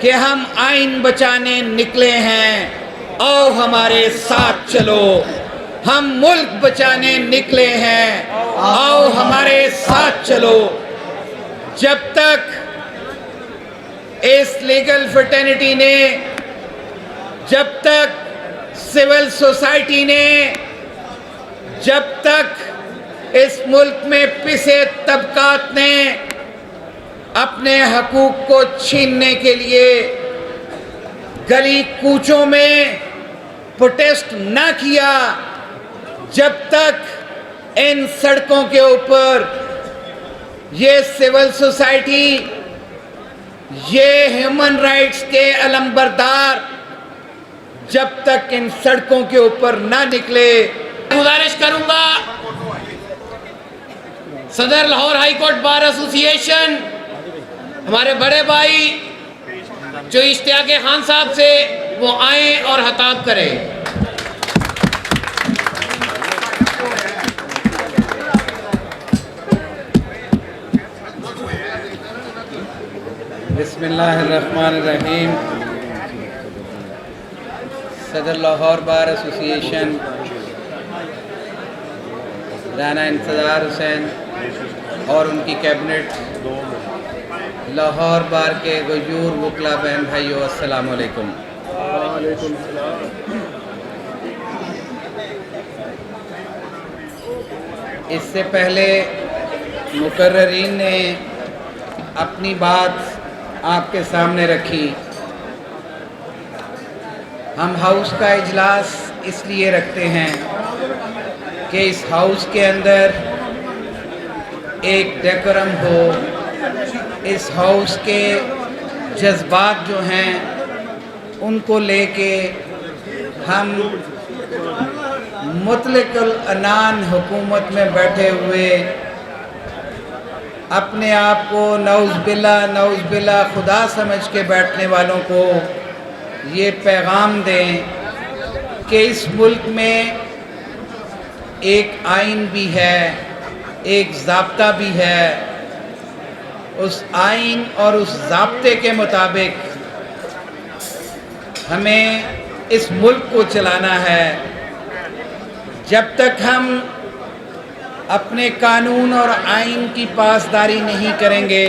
कि हम आइन बचाने निकले हैं, आओ हमारे साथ चलो। हम मुल्क बचाने निकले हैं, आओ हमारे साथ चलो। जब तक इस लीगल फ्रेटर्निटी ने, जब तक सिविल सोसाइटी ने, जब तक इस मुल्क में पिसे तबकात ने अपने हकूक को छीनने के लिए गली कूचों में प्रोटेस्ट न किया, जब तक इन सड़कों के ऊपर ये सिविल सोसाइटी, ये ह्यूमन राइट्स के अलंबरदार जब तक इन सड़कों के ऊपर ना निकले, गुजारिश करूंगा सदर Lahore high court bar association हमारे बड़े भाई जो इश्तियाक खान साहब से वो आए और खिताब करें। बिस्मिल्लाहिर्रहमानिर्रहीम। सदर लाहौर बार एसोसिएशन राना इंतज़ार हुसैन और उनकी कैबिनेट, लाहौर बार के गजूर वकला बहन भाइयों, अस्सलाम वालेकुम। इससे पहले मुकर्ररीन ने अपनी बात आपके सामने रखी। हम हाउस का इजलास इसलिए रखते हैं कि इस हाउस के अंदर एक डेकोरम हो, इस हाउस के जज्बात जो हैं उनको लेके हम मुतलकुल अनान हुकूमत में बैठे हुए अपने आप को नौज़बिल्ला खुदा समझ के बैठने वालों को ये पैगाम दें कि इस मुल्क में एक आइन भी है, एक ज़ाब्ता भी है। उस आइन और उस ज़ाब्ते के मुताबिक हमें इस मुल्क को चलाना है। जब तक हम अपने कानून और आइन की पासदारी नहीं करेंगे,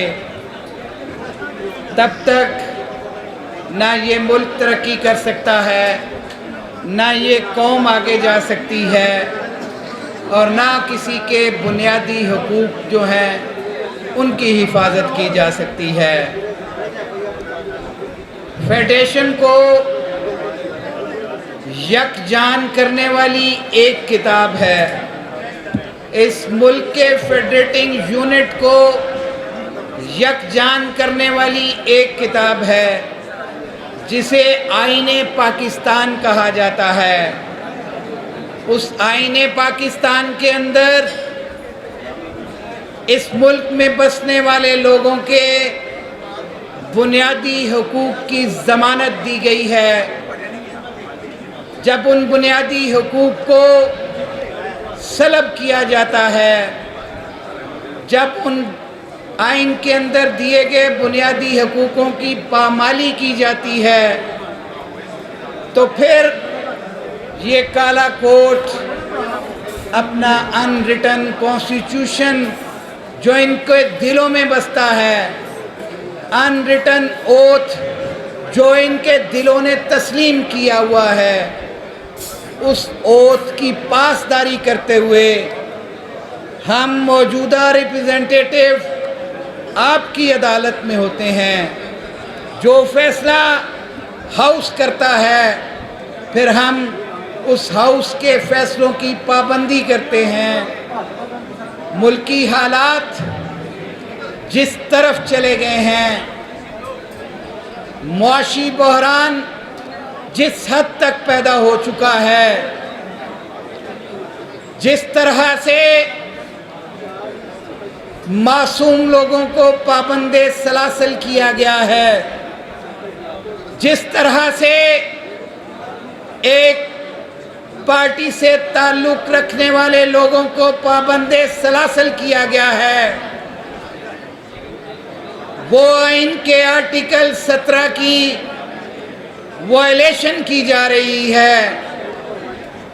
तब तक ना ये मुल्क तरक्की कर सकता है, ना ये कौम आगे जा सकती है, और ना किसी के बुनियादी हुकूक जो हैं उनकी हिफाजत की जा सकती है। फेडरेशन को यकजान करने वाली एक किताब है। इस मुल्क के फेडरेटिंग यूनिट को यकजान करने वाली एक किताब है जिसे आईने पाकिस्तान कहा जाता है। उस आईने पाकिस्तान के अंदर इस मुल्क में बसने वाले लोगों के बुनियादी हुकूक की ज़मानत दी गई है। जब उन बुनियादी हुकूक को सलब किया जाता है, जब उन आइन के अंदर दिए गए बुनियादी हुकूकों की पामाली की जाती है, तो फिर ये काला कोट अपना अनरिटन कॉन्स्टिट्यूशन जो इनके दिलों में बसता है, अनरिटन ओथ जो इनके दिलों ने तस्लीम किया हुआ है, उस ओथ की पासदारी करते हुए हम मौजूदा रिप्रेजेंटेटिव आपकी अदालत में होते हैं। जो फैसला हाउस करता है, फिर हम उस हाउस के फैसलों की पाबंदी करते हैं। मुल्की हालात जिस तरफ चले गए हैं, मुआशी बहरान जिस हद तक पैदा हो चुका है, जिस तरह से मासूम लोगों को पाबंदे सलासल किया गया है, जिस तरह से एक पार्टी से ताल्लुक़ रखने वाले लोगों को पाबंदे सलासल किया गया है, वो आइन के आर्टिकल 17 की वायलेशन की जा रही है।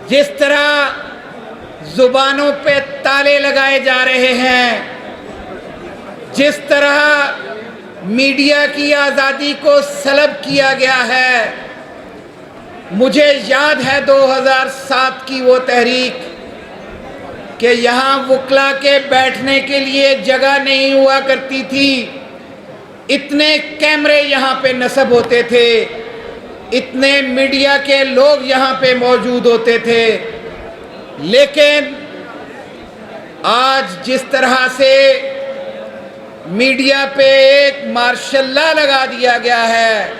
जिस तरह जुबानों पे ताले लगाए जा रहे हैं, जिस तरह मीडिया की आज़ादी को सलब किया गया है। मुझे याद है 2007 की वो तहरीक कि यहाँ वकला के बैठने के लिए जगह नहीं हुआ करती थी, इतने कैमरे यहाँ पे नस्ब होते थे, इतने मीडिया के लोग यहाँ पे मौजूद होते थे। लेकिन आज जिस तरह से मीडिया पे एक मार्शल लॉ लगा दिया गया है,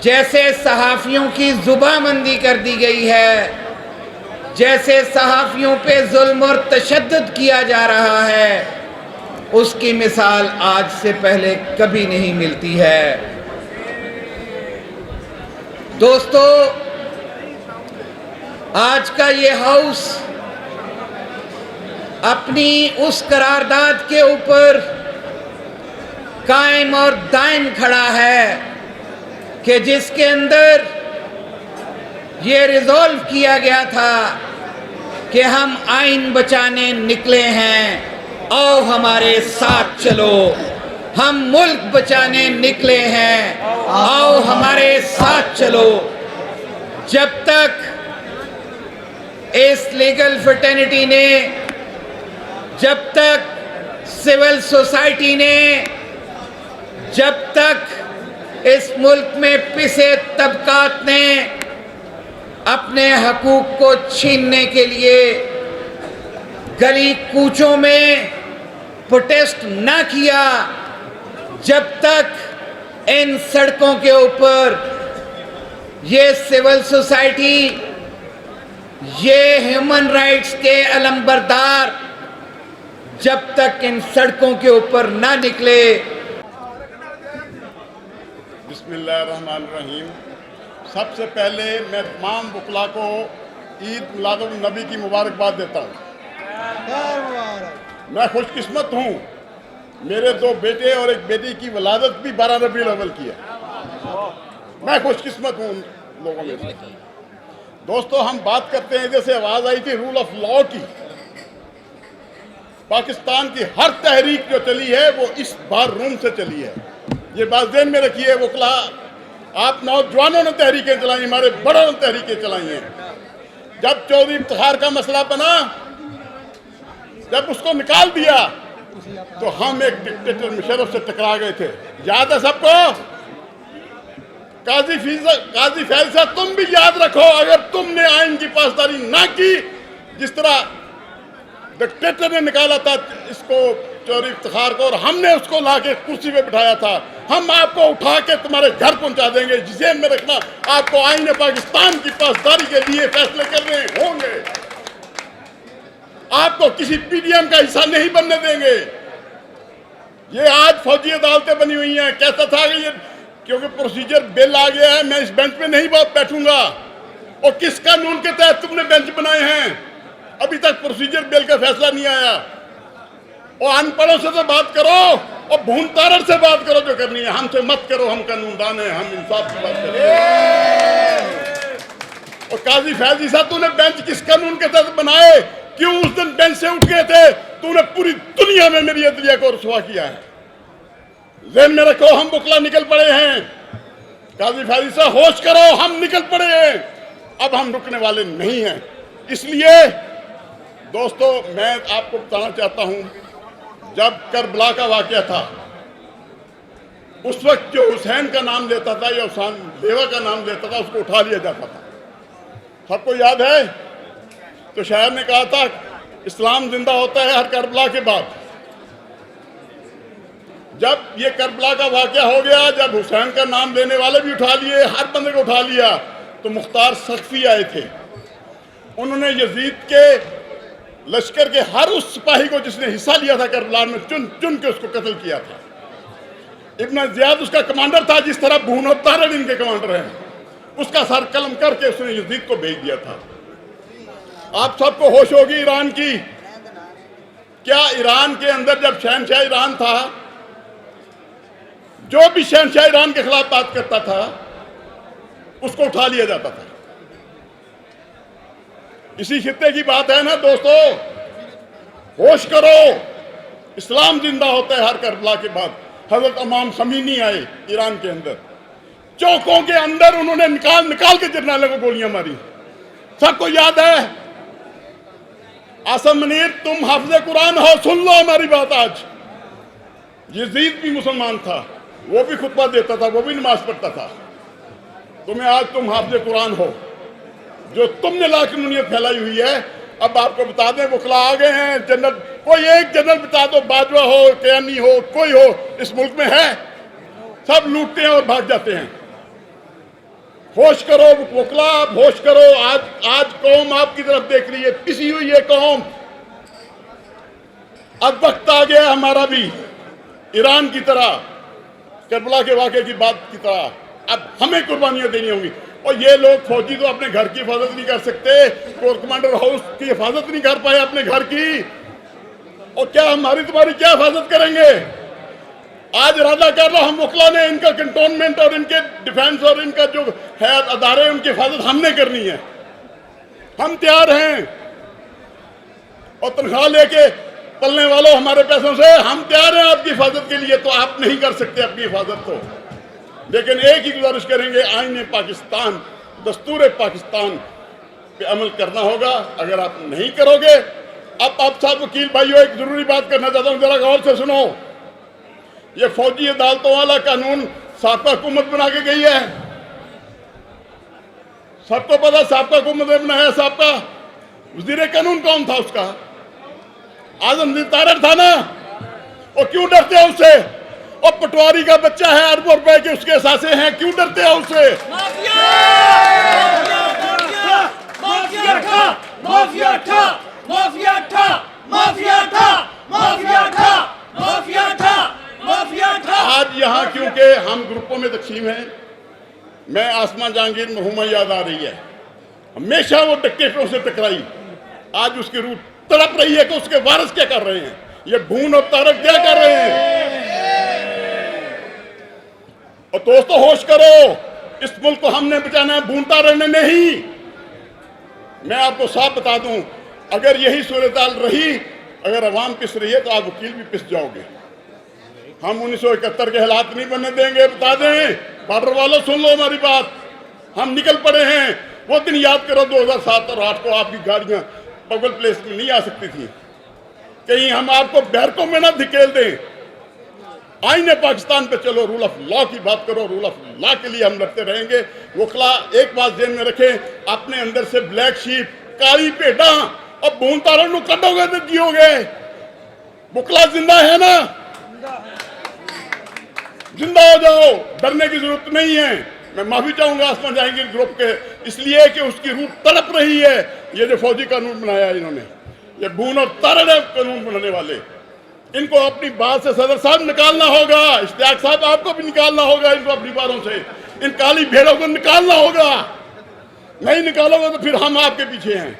जैसे सहाफ़ियों की जुबानबंदी कर दी गई है, जैसे सहाफ़ियों पे जुल्म और तशद्दुद किया जा रहा है, उसकी मिसाल आज से पहले कभी नहीं मिलती है। दोस्तों, आज का ये हाउस अपनी उस करारदाद के ऊपर कायम और दायम खड़ा है कि जिसके अंदर ये रिजॉल्व किया गया था कि हम आइन बचाने निकले हैं, आओ हमारे साथ चलो। हम मुल्क बचाने निकले हैं, आओ हमारे साथ चलो। जब तक इस लीगल फ्रेटर्निटी ने, जब तक सिविल सोसाइटी ने, जब तक इस मुल्क में पिसे तबकात ने अपने हकूक को छीनने के लिए गली कूचों में प्रोटेस्ट न किया, जब तक इन सड़कों के ऊपर ये सिविल सोसाइटी, ये ह्यूमन राइट्स के अलमबरदार जब तक इन सड़कों के ऊपर ना निकले। बिस्मिल्लाहिर्रहमानिर्रहीम। सबसे पहले मैं तमाम वकला को ईद मिलादुन नबी की मुबारकबाद देता हूँ। मैं खुशकिस्मत हूँ, मेरे 2 बेटे और एक बेटी की वलादत भी 12 रबीउल अव्वल की है। मैं खुशकिस्मत हूँ उन लोगों में से। दोस्तों, हम बात करते हैं, जैसे आवाज़ आई थी रूल ऑफ लॉ की, पाकिस्तान की हर तहरीक जो चली है वो इस बार रूम से चली है। ये बात ज़हन में रखिए वकला, आप नौजवानों ने तहरीकें चलाई, हमारे बड़ों ने तहरीकें चलाई हैं। जब चौधरी इफ्तिखार का मसला बना, जब उसको निकाल दिया तो हम एक डिक्टेटर मुशर्रफ से टकरा गए थे। याद है सबको? काजी फैज़ साहब, तुम भी याद रखो, अगर तुमने आइन की पासदारी ना की, जिस तरह डिक्टेटर ने निकाला था इसको, चौधरी इफ्तिखार को, और हमने उसको लाके कुर्सी पे बिठाया था, हम आपको उठा के तुम्हारे घर पहुंचा देंगे। जिसे में रखना, आपको आईन पाकिस्तान की पासदारी के लिए फैसले करने होंगे। आपको किसी पीडीएम का हिस्सा नहीं बनने देंगे। ये आज फौजी अदालतें बनी हुई हैं। कहता था कि ये क्योंकि प्रोसीजर बिल आ गया है, मैं इस बेंच पे नहीं बैठूंगा। और किस कानून के तहत तुमने बेंच बनाए हैं? अभी तक प्रोसीजर बिल का फैसला नहीं आया। और अनपढ़ों से तो बात करो और भूनतारड़ से बात करो जो करनी है, हमसे मत करो। हम कानूनदान हैं, हम इंसाफ की बात करें। और काजी फैजी साहब, तूने बेंच किस कानून के तहत बनाए? क्यों उस दिन बेंच से उठ गए थे? तूने पूरी दुनिया में मेरी अदलिया को रुसवा किया है। ज़हन में रखो, हम बुकला निकल पड़े हैं। काजी फैजी साहब, होश करो, हम निकल पड़े हैं। अब हम रुकने वाले नहीं हैं। इसलिए दोस्तों, मैं आपको बताना चाहता हूं, जब करबला का वाकया था, उस वक्त जो हुसैन का नाम लेता था या हुसैन देवा का नाम लेता था, उसको उठा लिया जाता था। सबको याद है? तो शायर ने कहा था, इस्लाम जिंदा होता है हर करबला के बाद। जब ये करबला का वाकया हो गया, जब हुसैन का नाम लेने वाले भी उठा लिए, हर बंदे को उठा लिया, तो मुख्तार सख्फी आए थे। उन्होंने यजीद के लश्कर के हर उस सिपाही को जिसने हिस्सा लिया था करबला में, चुन चुन के उसको कत्ल किया था। इब्न ज़ियाद उसका कमांडर था, जिस तरह भून और तारड़ इनके कमांडर हैं। उसका सर कलम करके उसने यजीद को भेज दिया था। आप सबको होश होगी ईरान की। क्या ईरान के अंदर जब शहनशाह ईरान था, जो भी शहनशाह ईरान के खिलाफ बात करता था उसको उठा लिया जाता था। इसी खित्ते की बात है ना दोस्तों, होश करो, इस्लाम जिंदा होता है हर करबला के बाद। हजरत इमाम खमीनी आए ईरान के अंदर, चौकों के अंदर उन्होंने निकाल के जर्नैलों को गोलियां मारी, सबको याद है। आसम मुनीर, तुम हाफिज़े कुरान हो, सुन लो हमारी बात। आज यजीद भी मुसलमान था, वो भी खुतबा देता था, वो भी नमाज पढ़ता था। तुम्हें आज तुम हाफिज़े कुरान हो, जो तुमने लाक़ानूनियत फैलाई हुई है। अब आपको बता दें, वकला आ गए हैं, जनरल, कोई एक जनरल बता दो, बाजवा हो, कयानी हो, कोई हो इस मुल्क में है? सब लूटते हैं और भाग जाते हैं। होश करो वकला, होश करो। आज कौम आपकी तरफ देख रही है, पिसी हुई है कौम। अब वक्त आ गया हमारा भी, ईरान की तरह, करबला के वाक़े की बात की तरह, अब हमें कुर्बानियां देनी होंगी। और ये लोग फौजी तो अपने घर की हिफाजत नहीं कर सकते, कोर कमांडर हाउस की हिफाजत नहीं कर पाए अपने घर की, और क्या हमारी तुम्हारी क्या हिफाजत करेंगे? आज इरादा कर लो, हम वकला ने इनका कंटोनमेंट और इनके डिफेंस और इनका जो है अदारे, उनकी हिफाजत हमने करनी है। हम तैयार हैं, और तनख्वाह लेके पलने वालों, हमारे पैसों से हम तैयार हैं आपकी हिफाजत के लिए। तो आप नहीं कर सकते अपनी हिफाजत को, लेकिन एक ही गुजारिश करेंगे, आईने पाकिस्तान, दस्तूर पाकिस्तान पे अमल करना होगा। अगर आप नहीं करोगे, अब आप साहब वकील भाइयों, एक जरूरी बात करना चाहता हूं, जरा गौर से सुनो। ये फौजी अदालतों वाला कानून साबका हुकूमत बना के गई है, सबको पता साबका हुकूमत ने बनाया। साबका वजीर कानून कौन था उसका? आजम तारड़ था ना। और क्यों डरते हो उससे? और पटवारी का बच्चा है, अरबों रुपए के उसके सासे हैं, क्यों डरते हो उससे? आज यहाँ क्योंकि हम ग्रुपों में तकसीम हैं, मैं आसमान जहांगीर मरहूमा याद आ रही है, हमेशा वो डिक्टेटरों से टकराई। आज उसकी रूह तड़प रही है कि उसके वारिस क्या कर रहे हैं, ये भून और तारक क्या कर रहे हैं। और दोस्तों होश करो, इस मुल्क को हमने बचाना है, भून तारक ने नहीं। मैं आपको साफ बता दूं, अगर यही सूरत-ए-हाल रही, अगर अवाम पिस रही है तो आप वकील भी पिस जाओगे। हम 1971 के हालात नहीं बनने देंगे, बता दें। बॉर्डर वालों सुन लो हमारी बात, हम निकल पड़े हैं। वो दिन याद करो 2007 और 2008 को, आपकी गाड़ियां पब्लिक प्लेस में नहीं आ सकती थी, कहीं हम आपको बैरकों में ना धकेल दें। आईने पाकिस्तान पे चलो, रूल ऑफ लॉ की बात करो, रूल ऑफ लॉ के लिए हम लड़ते रहेंगे। वकला एक बात ध्यान में रखें, अपने अंदर से ब्लैक शीप, काली भेड़ा और भून तारण को कटोगे तो जियोगे। वकला जिंदा है ना, जिंदा हो जाओ, डरने की जरूरत नहीं है। मैं माफी चाहूंगा आसमान जहांगीर ग्रुप के, इसलिए कि उसकी रूह तड़प रही है। ये जो फौजी कानून बनाया इन्होंने, ये भून और तारण कानून बनाने वाले, इनको अपनी बात से सदर साहब निकालना होगा। इश्तियाक साहब आपको भी निकालना होगा इनको अपनी बातों से, इन काली भेड़ों को निकालना होगा। नहीं निकालोगे तो फिर हम आपके पीछे हैं।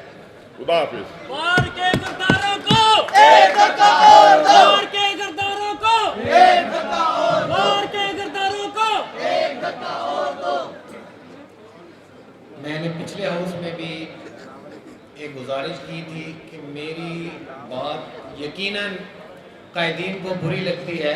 खुदा हाफिज। वार के गद्दारों को एक धक्का और दो, वार के गद्दारों को एक धक्का और दो, वार के गद्दारों को एक धक्का और दो। मैंने पिछले हाउस में भी एक गुजारिश की थी कि मेरी बात यकीनन कायदीन को बुरी लगती है,